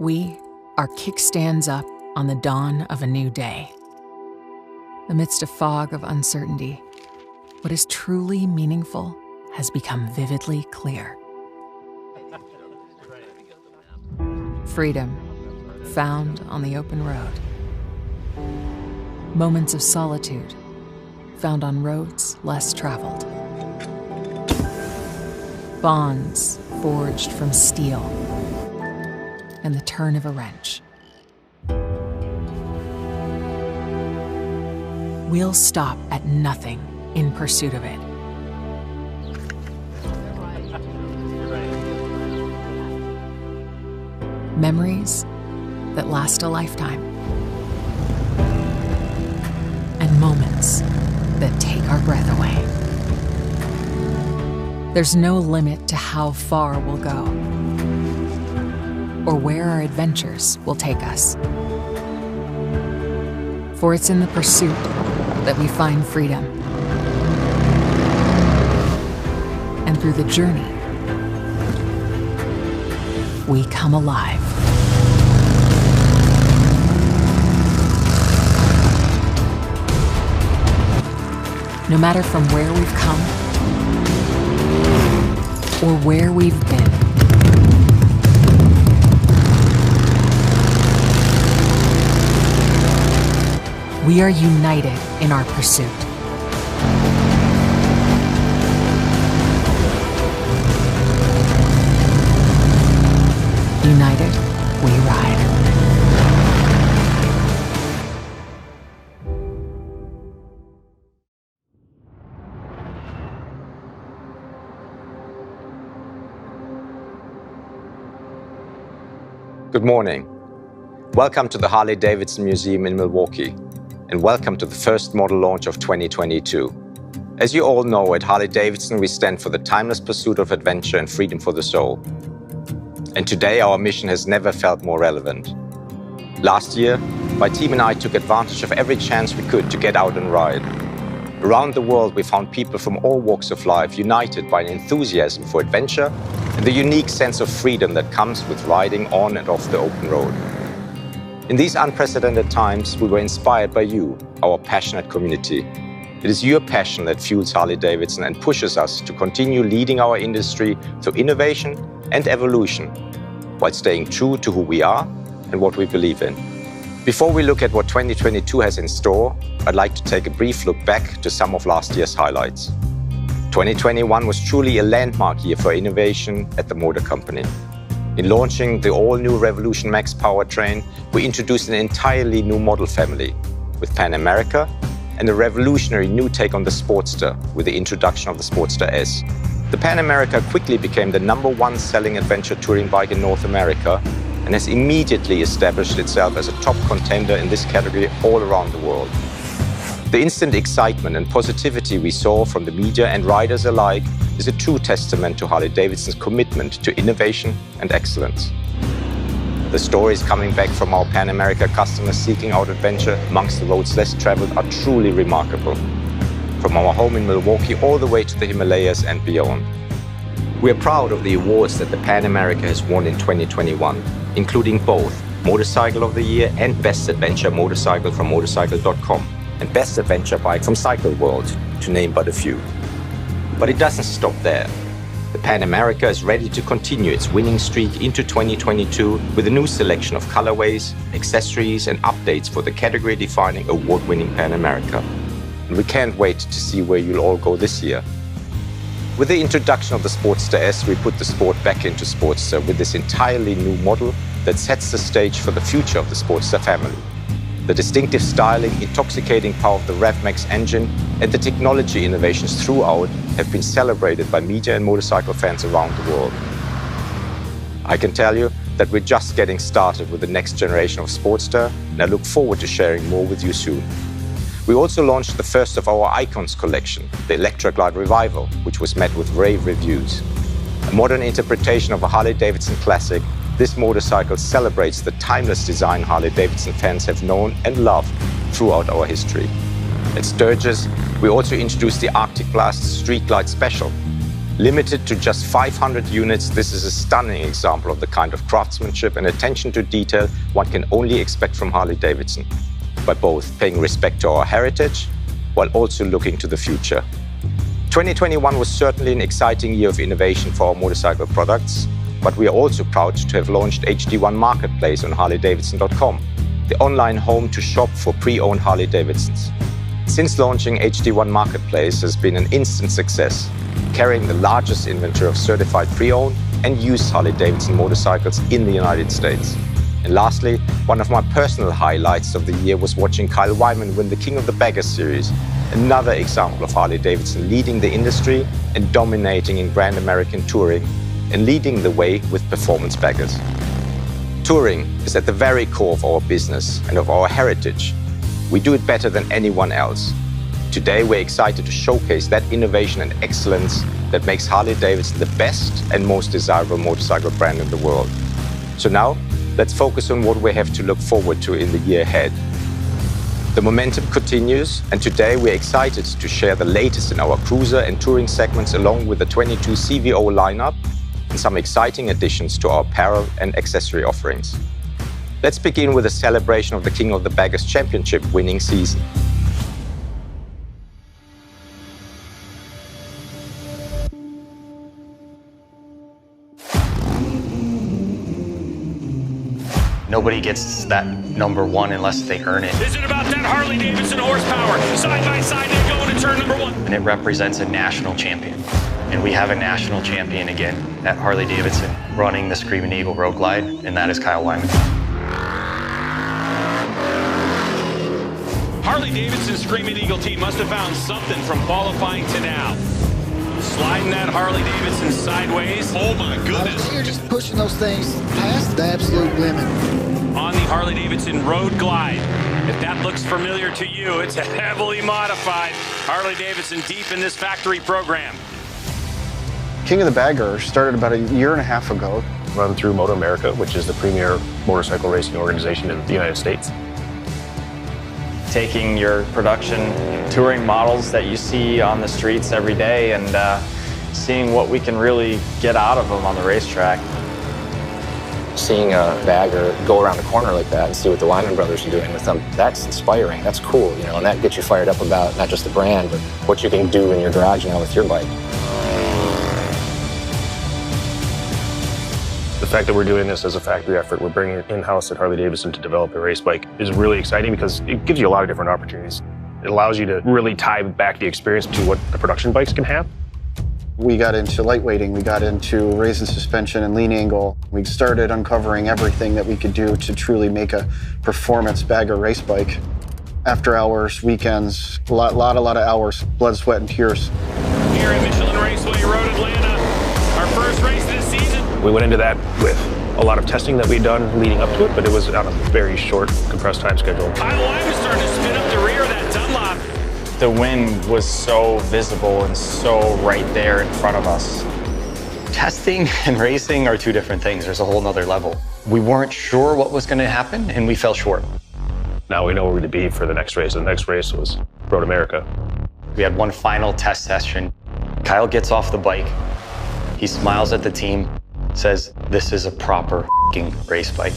We are kickstands up on the dawn of a new day. Amidst a fog of uncertainty, what is truly meaningful has become vividly clear. Freedom, found on the open road. Moments of solitude, found on roads less traveled. Bonds forged from steel and the turn of a wrench. We'll stop at nothing in pursuit of it. Memories that last a lifetime. And moments that take our breath away. There's no limit to how far we'll go, or where our adventures will take us. For it's in the pursuit that we find freedom. And through the journey, we come alive. No matter from where we've come or where we've been, we are united in our pursuit. United, we ride. Good morning. Welcome to the Harley-Davidson Museum in Milwaukee, and welcome to the first model launch of 2022. As you all know, at Harley-Davidson we stand for the timeless pursuit of adventure and freedom for the soul. And today our mission has never felt more relevant. Last year, my team and I took advantage of every chance we could to get out and ride. Around the world we found people from all walks of life united by an enthusiasm for adventure and the unique sense of freedom that comes with riding on and off the open road. In these unprecedented times, we were inspired by you, our passionate community. It is your passion that fuels Harley-Davidson and pushes us to continue leading our industry through innovation and evolution, while staying true to who we are and what we believe in. Before we look at what 2022 has in store, I'd like to take a brief look back to some of last year's highlights. 2021 was truly a landmark year for innovation at the motor company. In launching the all-new Revolution Max powertrain, we introduced an entirely new model family with Pan America and a revolutionary new take on the Sportster with the introduction of the Sportster S. The Pan America quickly became the #1 selling adventure touring bike in North America and has immediately established itself as a top contender in this category all around the world. The instant excitement and positivity we saw from the media and riders alike is a true testament to Harley-Davidson's commitment to innovation and excellence. The stories coming back from our Pan America customers seeking out adventure amongst the roads less traveled are truly remarkable. From our home in Milwaukee all the way to the Himalayas and beyond. We are proud of the awards that the Pan America has won in 2021, including both Motorcycle of the Year and Best Adventure Motorcycle from Motorcycle.com. and Best Adventure Bike from Cycle World, to name but a few. But it doesn't stop there. The Pan America is ready to continue its winning streak into 2022 with a new selection of colorways, accessories and updates for the category-defining award-winning Pan America. And we can't wait to see where you'll all go this year. With the introduction of the Sportster S, we put the sport back into Sportster with this entirely new model that sets the stage for the future of the Sportster family. The distinctive styling, intoxicating power of the RevMax engine, and the technology innovations throughout have been celebrated by media and motorcycle fans around the world. I can tell you that we're just getting started with the next generation of Sportster, and I look forward to sharing more with you soon. We also launched the first of our Icons collection, the Electroglide Revival, which was met with rave reviews. A modern interpretation of a Harley-Davidson classic, this motorcycle celebrates the timeless design Harley-Davidson fans have known and loved throughout our history. At Sturgis, we also introduced the Arctic Blast Street Glide Special. Limited to just 500 units, this is a stunning example of the kind of craftsmanship and attention to detail one can only expect from Harley-Davidson, by both paying respect to our heritage while also looking to the future. 2021 was certainly an exciting year of innovation for our motorcycle products, but we are also proud to have launched HD1 Marketplace on harleydavidson.com, the online home to shop for pre-owned Harley-Davidsons. Since launching HD1 Marketplace has been an instant success, carrying the largest inventory of certified pre-owned and used Harley-Davidson motorcycles in the United States. And lastly, one of my personal highlights of the year was watching Kyle Wyman win the King of the Baggers series, another example of Harley-Davidson leading the industry and dominating in Grand American touring and leading the way with performance baggers. Touring is at the very core of our business and of our heritage. We do it better than anyone else. Today, we're excited to showcase that innovation and excellence that makes Harley-Davidson the best and most desirable motorcycle brand in the world. So now, let's focus on what we have to look forward to in the year ahead. The momentum continues, and today we're excited to share the latest in our cruiser and touring segments along with the 22 CVO lineup and some exciting additions to our apparel and accessory offerings. Let's begin with a celebration of the King of the Baggers Championship winning season. Nobody gets that number one unless they earn it. Is it about that Harley-Davidson horsepower? Side by side, they go into turn number one. And it represents a national champion. And we have a national champion again at Harley-Davidson running the Screaming Eagle Road Glide, and that is Kyle Wyman. Harley-Davidson's Screaming Eagle team must have found something from qualifying to now. Sliding that Harley-Davidson sideways. Oh my goodness. You're just pushing those things past the absolute limit. On the Harley-Davidson Road Glide. If that looks familiar to you, it's a heavily modified Harley-Davidson deep in this factory program. King of the Bagger started about a year and a half ago. Run through Moto America, which is the premier motorcycle racing organization in the United States. Taking your production touring models that you see on the streets every day and seeing what we can really get out of them on the racetrack. Seeing a bagger go around a corner like that and see what the Wyman brothers are doing with them, that's inspiring, that's cool, you know, and that gets you fired up about not just the brand, but what you can do in your garage now with your bike. The fact that we're doing this as a factory effort, we're bringing it in-house at Harley-Davidson to develop a race bike is really exciting because it gives you a lot of different opportunities. It allows you to really tie back the experience to what the production bikes can have. We got into lightweighting, we got into raising suspension and lean angle. We started uncovering everything that we could do to truly make a performance bagger race bike. After hours, weekends, a lot of hours, blood, sweat, and tears. Here at Michelin Raceway Road Atlanta, our first race this season. We went into that with a lot of testing that we'd done leading up to it, but it was on a very short, compressed time schedule. Kyle Wyman starting to spin up the rear of that Dunlop. The wind was so visible and so right there in front of us. Testing and racing are two different things. There's a whole nother level. We weren't sure what was going to happen, and we fell short. Now we know where we're going to be for the next race. The next race was Road America. We had one final test session. Kyle gets off the bike. He smiles at the team, says, "This is a proper race bike."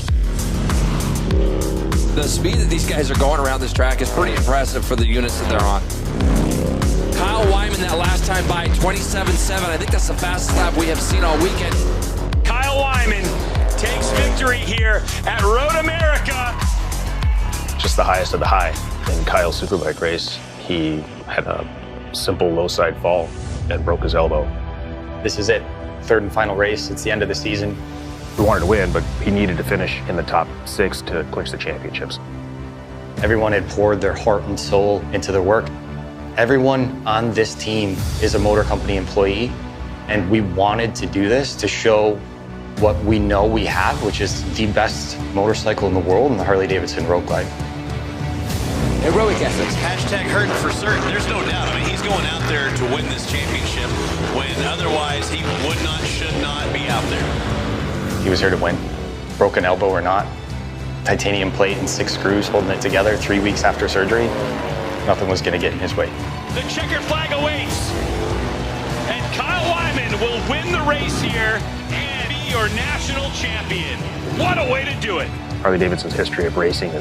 The speed that these guys are going around this track is pretty impressive for the units that they're on. Kyle Wyman that last time by 27.7. I think that's the fastest lap we have seen all weekend. Kyle Wyman takes victory here at Road America. Just the highest of the high. In Kyle's Superbike race, he had a simple low side fall and broke his elbow. This is it. Third and final race. It's the end of the season. We wanted to win, but he needed to finish in the top 6 to clinch the championships. Everyone had poured their heart and soul into their work. Everyone on this team is a motor company employee, and we wanted to do this to show what we know we have, which is the best motorcycle in the world in the Harley-Davidson Road Glide. Heroic efforts. Hashtag hurting for certain. There's no doubt. I mean, he's going out there to win this championship when otherwise he would not, should not be out there. He was here to win, broken elbow or not. Titanium plate and 6 screws holding it together 3 weeks after surgery. Nothing was going to get in his way. The checkered flag awaits. And Kyle Wyman women will win the race here and be your national champion. What a way to do it. Harley-Davidson's history of racing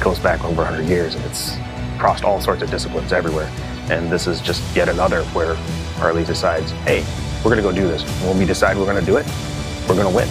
goes back over 100 years, and it's crossed all sorts of disciplines everywhere. And this is just yet another where Harley decides, hey, we're going to go do this. And when we decide we're going to do it, we're going to win.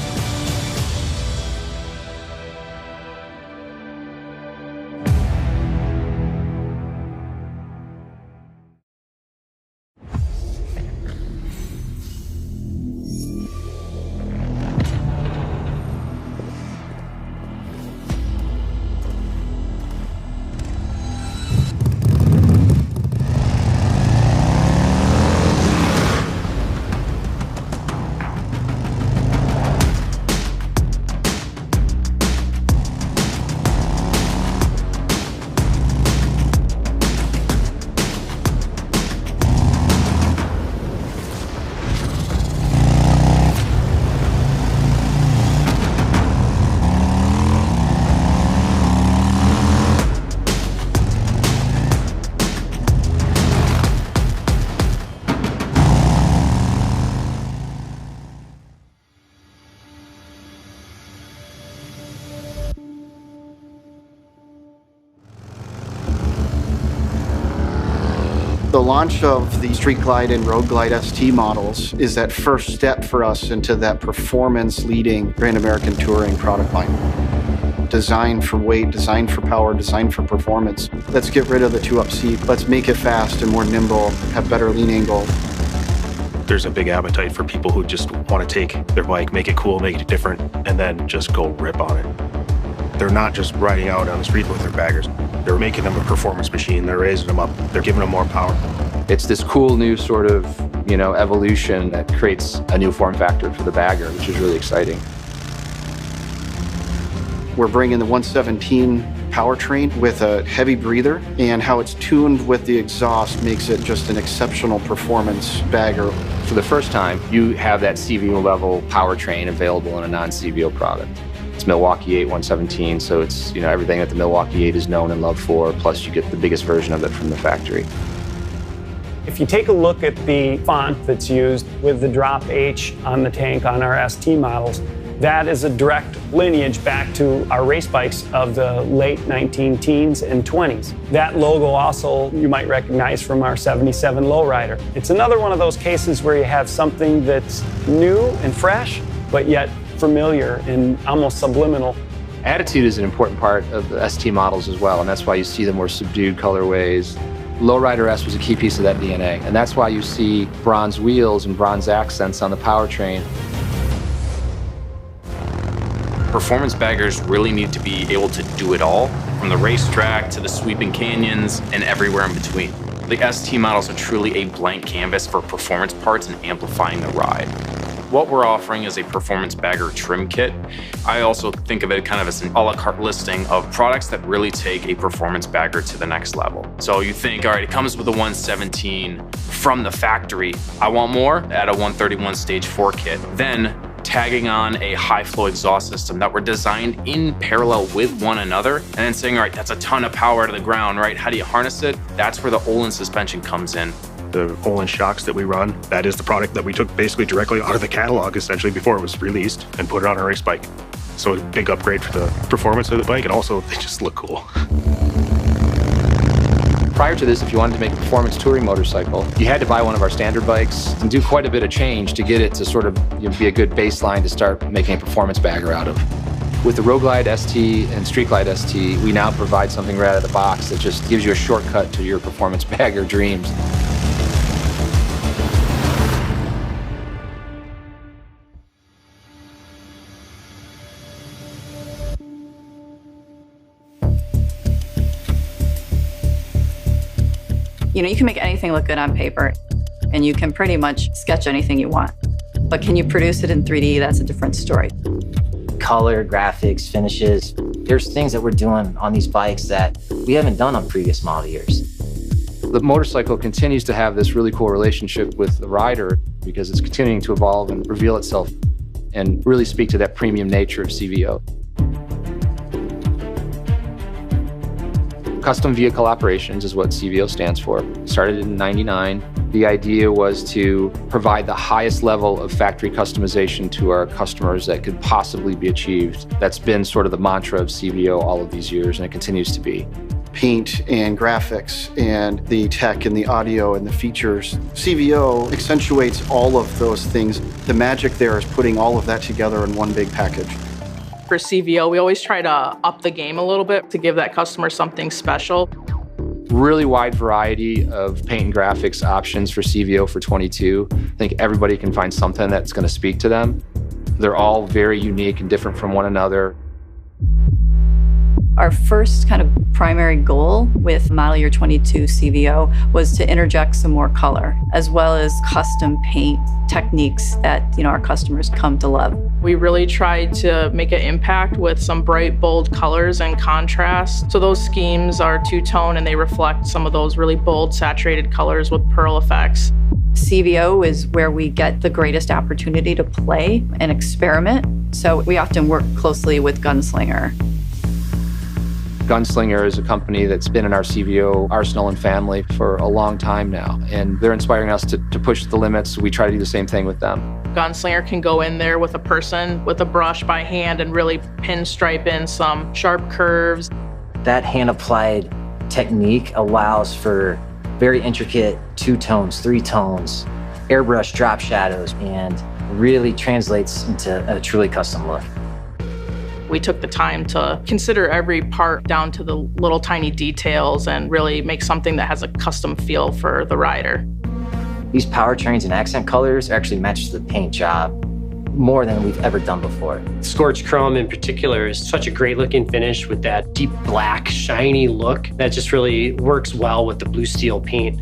The launch of the Street Glide and Road Glide ST models is that first step for us into that performance-leading Grand American Touring product line. Designed for weight, designed for power, designed for performance. Let's get rid of the two-up seat. Let's make it fast and more nimble, have better lean angle. There's a big appetite for people who just want to take their bike, make it cool, make it different, and then just go rip on it. They're not just riding out on the street with their baggers. They're making them a performance machine. They're raising them up. They're giving them more power. It's this cool new sort of, evolution that creates a new form factor for the bagger, which is really exciting. We're bringing the 117 powertrain with a heavy breather, and how it's tuned with the exhaust makes it just an exceptional performance bagger. For the first time, you have that CVO level powertrain available in a non-CVO product. It's Milwaukee 8 117, so it's everything that the Milwaukee 8 is known and loved for, plus you get the biggest version of it from the factory. If you take a look at the font that's used with the drop H on the tank on our ST models, that is a direct lineage back to our race bikes of the late 19 teens and 20s. That logo also you might recognize from our 77 Lowrider. It's another one of those cases where you have something that's new and fresh, but yet familiar and almost subliminal. Attitude is an important part of the ST models as well, and that's why you see the more subdued colorways. Lowrider S was a key piece of that DNA, and that's why you see bronze wheels and bronze accents on the powertrain. Performance baggers really need to be able to do it all, from the racetrack to the sweeping canyons and everywhere in between. The ST models are truly a blank canvas for performance parts and amplifying the ride. What we're offering is a performance bagger trim kit. I also think of it kind of as an a la carte listing of products that really take a performance bagger to the next level. So you think, all right, it comes with a 117 from the factory. I want more, add a 131 stage 4 kit. Then tagging on a high flow exhaust system that were designed in parallel with one another, and then saying, all right, that's a ton of power to the ground, right? How do you harness it? That's where the Olin suspension comes in. The Olin shocks that we run, that is the product that we took basically directly out of the catalog, essentially, before it was released, and put it on a race bike. So a big upgrade for the performance of the bike, and also they just look cool. Prior to this, if you wanted to make a performance touring motorcycle, you had to buy one of our standard bikes and do quite a bit of change to get it to sort of be a good baseline to start making a performance bagger out of. With the Road Glide ST and Street Glide ST, we now provide something right out of the box that just gives you a shortcut to your performance bagger dreams. You can make anything look good on paper, and you can pretty much sketch anything you want. But can you produce it in 3D? That's a different story. Color, graphics, finishes. There's things that we're doing on these bikes that we haven't done on previous model years. The motorcycle continues to have this really cool relationship with the rider because it's continuing to evolve and reveal itself and really speak to that premium nature of CVO. Custom Vehicle Operations is what CVO stands for. Started in '99. The idea was to provide the highest level of factory customization to our customers that could possibly be achieved. That's been sort of the mantra of CVO all of these years, and it continues to be. Paint and graphics and the tech and the audio and the features. CVO accentuates all of those things. The magic there is putting all of that together in one big package. For CVO, we always try to up the game a little bit to give that customer something special. Really wide variety of paint and graphics options for CVO for 22. I think everybody can find something that's going to speak to them. They're all very unique and different from one another. Our first kind of primary goal with model year 22 CVO was to interject some more color, as well as custom paint techniques that our customers come to love. We really tried to make an impact with some bright, bold colors and contrast. So those schemes are two-tone and they reflect some of those really bold, saturated colors with pearl effects. CVO is where we get the greatest opportunity to play and experiment. So we often work closely with Gunslinger. Gunslinger is a company that's been in our CVO arsenal and family for a long time now, and they're inspiring us to push the limits. We try to do the same thing with them. Gunslinger can go in there with a person with a brush by hand and really pinstripe in some sharp curves. That hand-applied technique allows for very intricate 2 tones, 3 tones, airbrush drop shadows, and really translates into a truly custom look. We took the time to consider every part down to the little tiny details and really make something that has a custom feel for the rider. These powertrains and accent colors actually match the paint job more than we've ever done before. Scorch Chrome in particular is such a great looking finish with that deep black, shiny look that just really works well with the blue steel paint.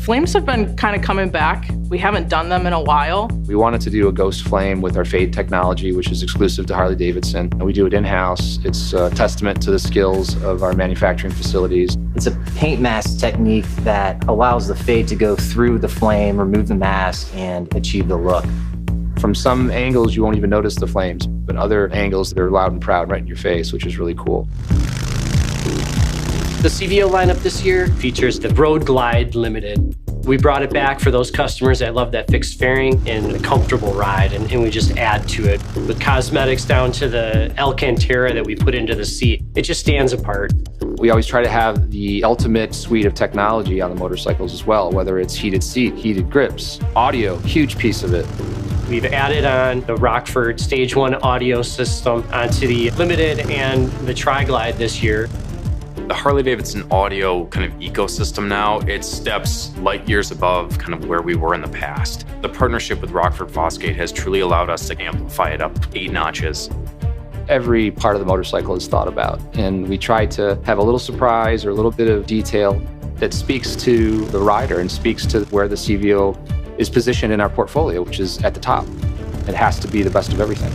Flames have been kind of coming back. We haven't done them in a while. We wanted to do a ghost flame with our Fade technology, which is exclusive to Harley-Davidson. And we do it in-house. It's a testament to the skills of our manufacturing facilities. It's a paint mask technique that allows the Fade to go through the flame, remove the mask, and achieve the look. From some angles, you won't even notice the flames, but other angles, they're loud and proud right in your face, which is really cool. The CVO lineup this year features the Road Glide Limited. We brought it back for those customers that love that fixed fairing and a comfortable ride, and we just add to it. With cosmetics down to the Alcantara that we put into the seat, it just stands apart. We always try to have the ultimate suite of technology on the motorcycles as well, whether it's heated seat, heated grips, audio, huge piece of it. We've added on the Rockford Stage 1 audio system onto the Limited and the Tri-Glide this year. The Harley-Davidson audio kind of ecosystem now, it steps light years above kind of where we were in the past. The partnership with Rockford Fosgate has truly allowed us to amplify it up 8 notches. Every part of the motorcycle is thought about, and we try to have a little surprise or a little bit of detail that speaks to the rider and speaks to where the CVO is positioned in our portfolio, which is at the top. It has to be the best of everything.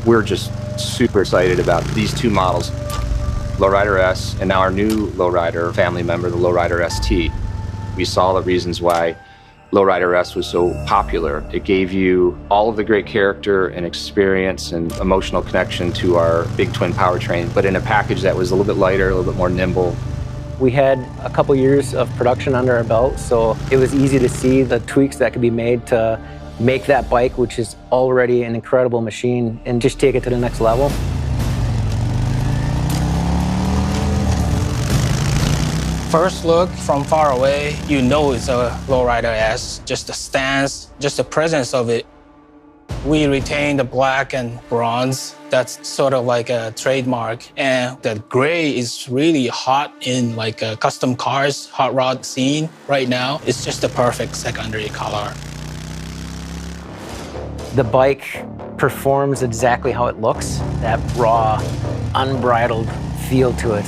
We're just super excited about these 2 models, Lowrider S and now our new Lowrider family member, the Lowrider ST. We saw the reasons why Lowrider S was so popular. It gave you all of the great character and experience and emotional connection to our big twin powertrain, but in a package that was a little bit lighter, a little bit more nimble. We had a couple years of production under our belt, so it was easy to see the tweaks that could be made to make that bike, which is already an incredible machine, and just take it to the next level. First look from far away, you know it's a Lowrider S. Just the stance, just the presence of it. We retain the black and bronze. That's sort of like a trademark. And the gray is really hot in like a custom cars, hot rod scene right now. It's just the perfect secondary color. The bike performs exactly how it looks, that raw, unbridled feel to it.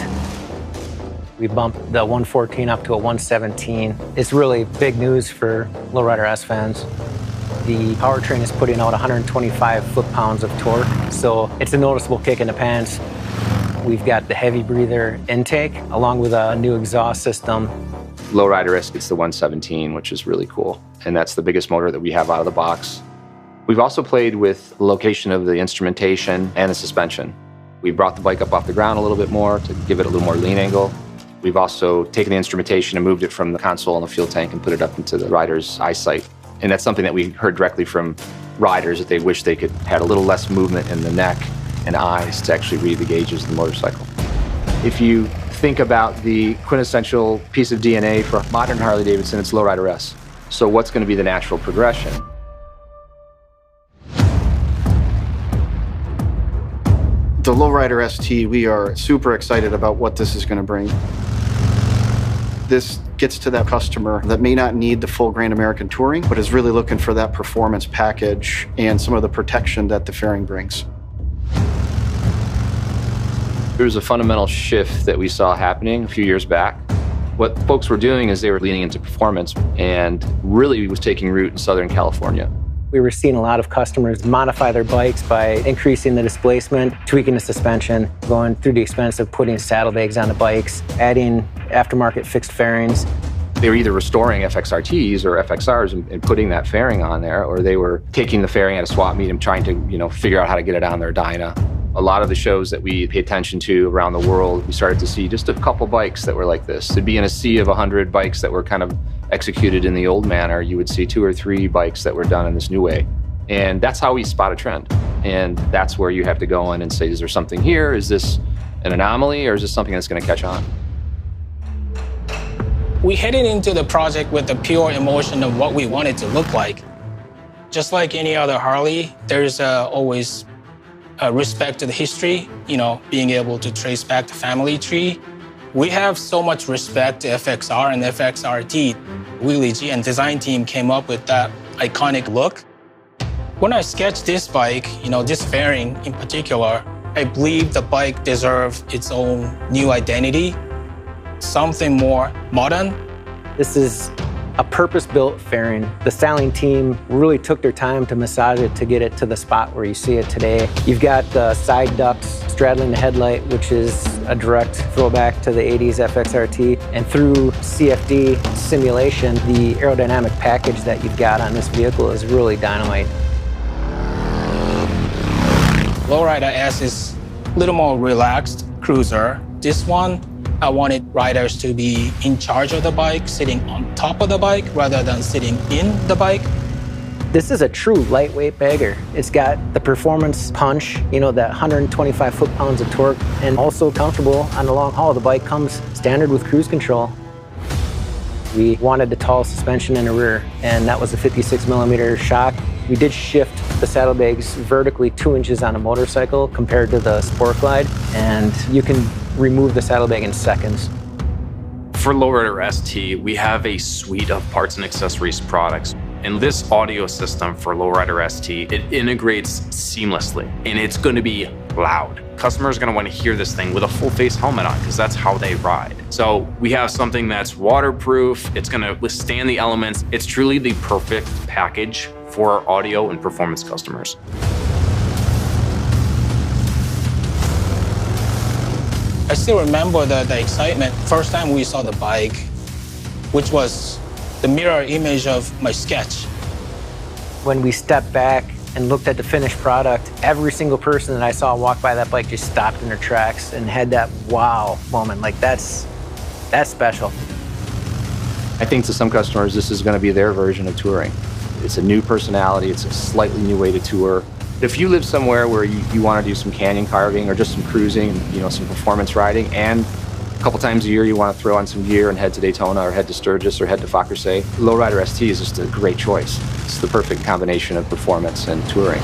We bumped the 114 up to a 117. It's really big news for Lowrider S fans. The powertrain is putting out 125 foot-pounds of torque, so it's a noticeable kick in the pants. We've got the heavy breather intake, along with a new exhaust system. Lowrider S gets the 117, which is really cool, and that's the biggest motor that we have out of the box. We've also played with the location of the instrumentation and the suspension. We brought the bike up off the ground a little bit more to give it a little more lean angle. We've also taken the instrumentation and moved it from the console and the fuel tank and put it up into the rider's eyesight. And that's something that we heard directly from riders, that they wish they could have a little less movement in the neck and eyes to actually read the gauges of the motorcycle. If you think about the quintessential piece of DNA for modern Harley-Davidson, it's Lowrider S. So what's going to be the natural progression? The Lowrider ST, we are super excited about what this is going to bring. This gets to that customer that may not need the full Grand American Touring, but is really looking for that performance package and some of the protection that the fairing brings. There was a fundamental shift that we saw happening a few years back. What folks were doing is they were leaning into performance, and really was taking root in Southern California. We were seeing a lot of customers modify their bikes by increasing the displacement, tweaking the suspension, going through the expense of putting saddlebags on the bikes, adding aftermarket fixed fairings. They were either restoring FXRTs or FXRs and putting that fairing on there, or they were taking the fairing at a swap meet and trying to, figure out how to get it on their Dyna. A lot of the shows that we pay attention to around the world, we started to see just a couple bikes that were like this. To be in a sea of 100 bikes that were kind of executed in the old manner, you would see 2 or 3 bikes that were done in this new way. And that's how we spot a trend. And that's where you have to go in and say, is there something here? Is this an anomaly, or is this something that's going to catch on? We headed into the project with the pure emotion of what we wanted to look like. Just like any other Harley, there's always respect to the history, being able to trace back the family tree. We have so much respect to FXR and FXRT. Wheelie G and design team came up with that iconic look. When I sketched this bike, this fairing in particular, I believe the bike deserves its own new identity, something more modern. This is a purpose-built fairing. The styling team really took their time to massage it to get it to the spot where you see it today. You've got the side ducts straddling the headlight, which is a direct throwback to the 80s FXRT. And through CFD simulation, the aerodynamic package that you've got on this vehicle is really dynamite. Lowrider S is a little more relaxed cruiser. This one, I wanted riders to be in charge of the bike, sitting on top of the bike, rather than sitting in the bike. This is a true lightweight bagger. It's got the performance punch, that 125 foot-pounds of torque, and also comfortable on the long haul. The bike comes standard with cruise control. We wanted the tall suspension in the rear, and that was a 56mm shock. We did shift the saddlebags vertically 2 inches on a motorcycle compared to the Sport Glide, and you can remove the saddlebag in seconds. For Lowrider ST, we have a suite of parts and accessories products. And this audio system for Lowrider ST, it integrates seamlessly, and it's going to be loud. Customers are going to want to hear this thing with a full face helmet on, because that's how they ride. So we have something that's waterproof, it's going to withstand the elements. It's truly the perfect package for our audio and performance customers. I still remember the excitement. First time we saw the bike, which was the mirror image of my sketch. When we stepped back and looked at the finished product, every single person that I saw walk by that bike just stopped in their tracks and had that wow moment. Like that's special. I think to some customers, this is going to be their version of touring. It's a new personality. It's a slightly new way to tour. If you live somewhere where you want to do some canyon carving or just some cruising, some performance riding, and a couple times a year you want to throw on some gear and head to Daytona or head to Sturgis or head to Fokker, Lowrider St is just a great choice. It's the perfect combination of performance and touring.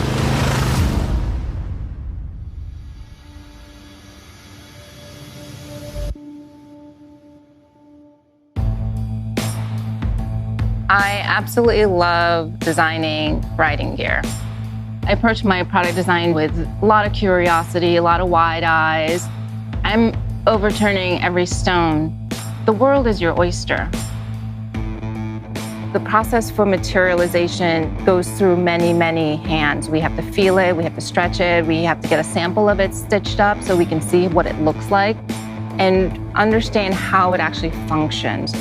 I absolutely love designing riding gear. I approach my product design with a lot of curiosity, a lot of wide eyes. I'm overturning every stone. The world is your oyster. The process for materialization goes through many, many hands. We have to feel it, we have to stretch it, we have to get a sample of it stitched up so we can see what it looks like and understand how it actually functions.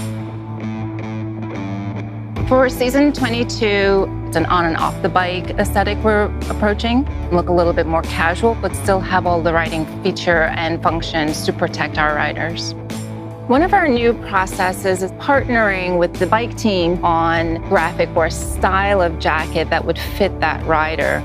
For season 22, it's an on and off the bike aesthetic we're approaching. Look a little bit more casual, but still have all the riding feature and functions to protect our riders. One of our new processes is partnering with the bike team on graphic or style of jacket that would fit that rider.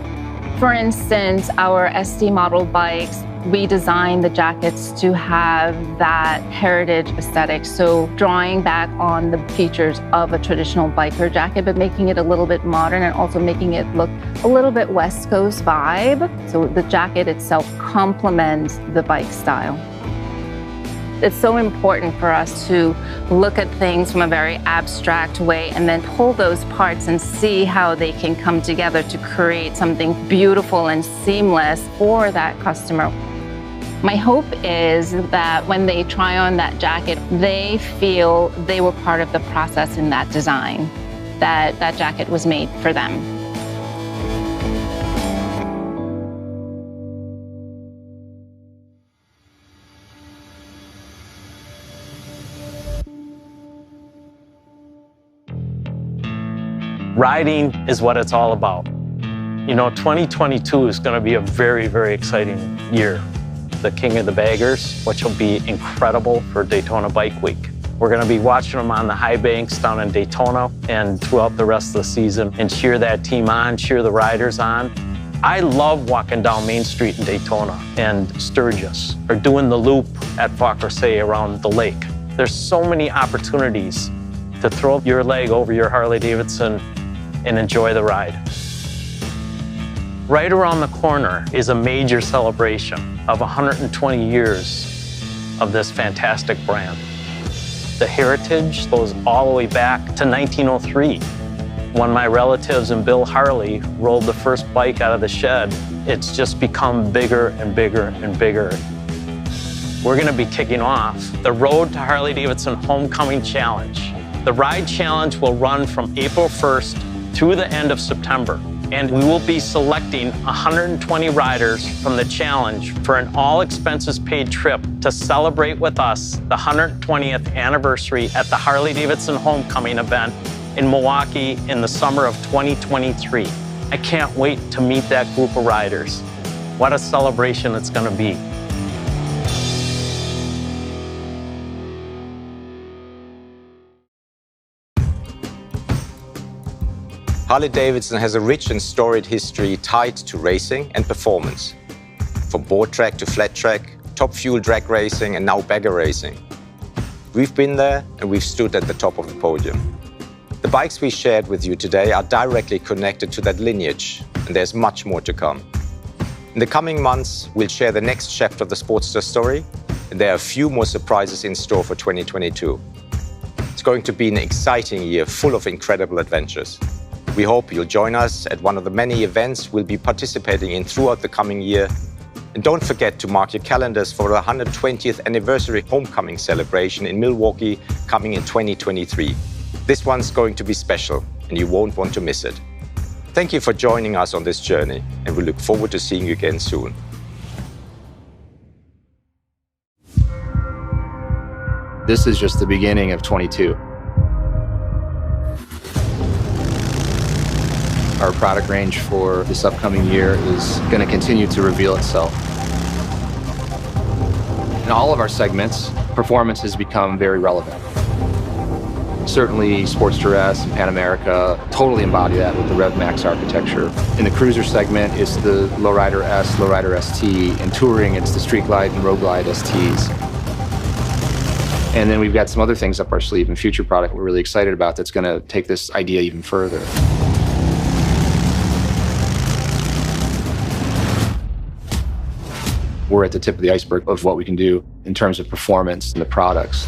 For instance, our ST model bikes, we designed the jackets to have that heritage aesthetic. So drawing back on the features of a traditional biker jacket, but making it a little bit modern and also making it look a little bit West Coast vibe. So the jacket itself complements the bike style. It's so important for us to look at things from a very abstract way and then pull those parts and see how they can come together to create something beautiful and seamless for that customer. My hope is that when they try on that jacket, they feel they were part of the process in that design, that that jacket was made for them. Riding is what it's all about. 2022 is going to be a very, very exciting year. The King of the Baggers, which will be incredible for Daytona Bike Week. We're going to be watching them on the high banks down in Daytona and throughout the rest of the season and cheer that team on, cheer the riders on. I love walking down Main Street in Daytona and Sturgis or doing the loop at Fokker around the lake. There's so many opportunities to throw your leg over your Harley-Davidson and enjoy the ride. Right around the corner is a major celebration of 120 years of this fantastic brand. The heritage goes all the way back to 1903. When my relatives and Bill Harley rolled the first bike out of the shed, it's just become bigger and bigger and bigger. We're going to be kicking off the Road to Harley-Davidson Homecoming Challenge. The Ride Challenge will run from April 1st through the end of September. And we will be selecting 120 riders from the challenge for an all-expenses-paid trip to celebrate with us the 120th anniversary at the Harley-Davidson Homecoming event in Milwaukee in the summer of 2023. I can't wait to meet that group of riders. What a celebration it's going to be. Harley-Davidson has a rich and storied history tied to racing and performance. From board track to flat track, top fuel drag racing, and now bagger racing. We've been there and we've stood at the top of the podium. The bikes we shared with you today are directly connected to that lineage, and there's much more to come. In the coming months, we'll share the next chapter of the Sportster story, and there are a few more surprises in store for 2022. It's going to be an exciting year full of incredible adventures. We hope you'll join us at one of the many events we'll be participating in throughout the coming year. And don't forget to mark your calendars for the 120th anniversary homecoming celebration in Milwaukee coming in 2023. This one's going to be special, and you won't want to miss it. Thank you for joining us on this journey, and we look forward to seeing you again soon. This is just the beginning of 22. Our product range for this upcoming year is going to continue to reveal itself. In all of our segments, performance has become very relevant. Certainly, Sportster S and Pan America totally embody that with the Rev Max architecture. In the cruiser segment, it's the Lowrider S, Lowrider ST. In touring, it's the Street Glide and Road Glide STs. And then we've got some other things up our sleeve and future product we're really excited about that's going to take this idea even further. We're at the tip of the iceberg of what we can do in terms of performance and the products.